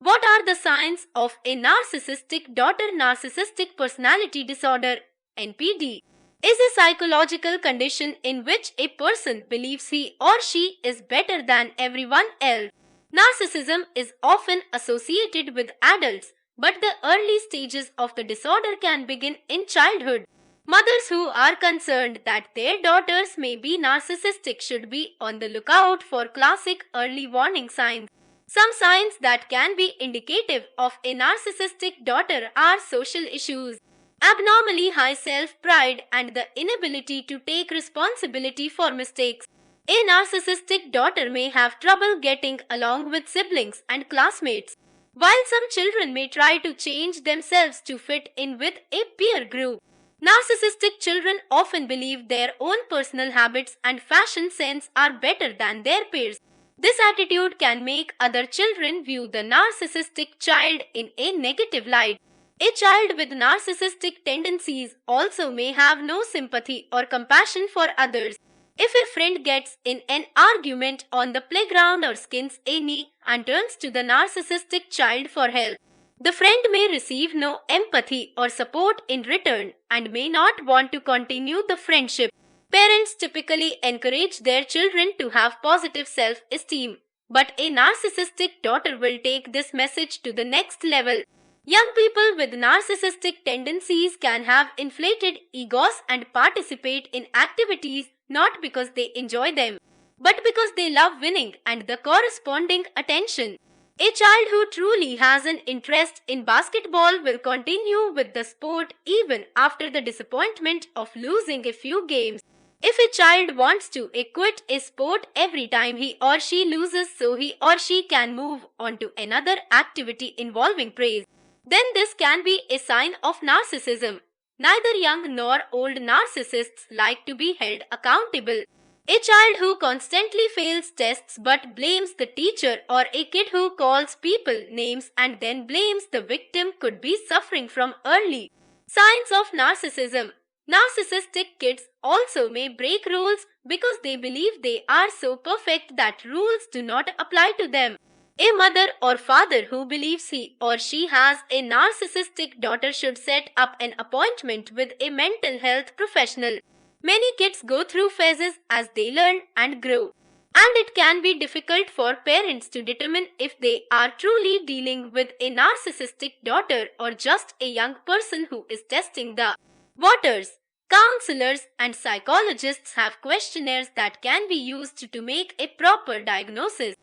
What are the signs of a narcissistic daughter? Narcissistic personality disorder (NPD) is a psychological condition in which a person believes he or she is better than everyone else. Narcissism is often associated with adults, but the early stages of the disorder can begin in childhood. Mothers who are concerned that their daughters may be narcissistic should be on the lookout for classic early warning signs. Some signs that can be indicative of a narcissistic daughter are social issues, abnormally high self-pride, and the inability to take responsibility for mistakes. A narcissistic daughter may have trouble getting along with siblings and classmates, while some children may try to change themselves to fit in with a peer group. Narcissistic children often believe their own personal habits and fashion sense are better than their peers. This attitude can make other children view the narcissistic child in a negative light. A child with narcissistic tendencies also may have no sympathy or compassion for others. If a friend gets in an argument on the playground or skins a knee and turns to the narcissistic child for help, the friend may receive no empathy or support in return and may not want to continue the friendship. Parents typically encourage their children to have positive self-esteem, but a narcissistic daughter will take this message to the next level. Young people with narcissistic tendencies can have inflated egos and participate in activities not because they enjoy them, but because they love winning and the corresponding attention. A child who truly has an interest in basketball will continue with the sport even after the disappointment of losing a few games. If a child wants to quit a sport every time he or she loses so he or she can move on to another activity involving praise, then this can be a sign of narcissism. Neither young nor old narcissists like to be held accountable. A child who constantly fails tests but blames the teacher, or a kid who calls people names and then blames the victim, could be suffering from early signs of narcissism. Narcissistic kids also may break rules because they believe they are so perfect that rules do not apply to them. A mother or father who believes he or she has a narcissistic daughter should set up an appointment with a mental health professional. Many kids go through phases as they learn and grow, and it can be difficult for parents to determine if they are truly dealing with a narcissistic daughter or just a young person who is testing the waters. Counselors and psychologists have questionnaires that can be used to make a proper diagnosis.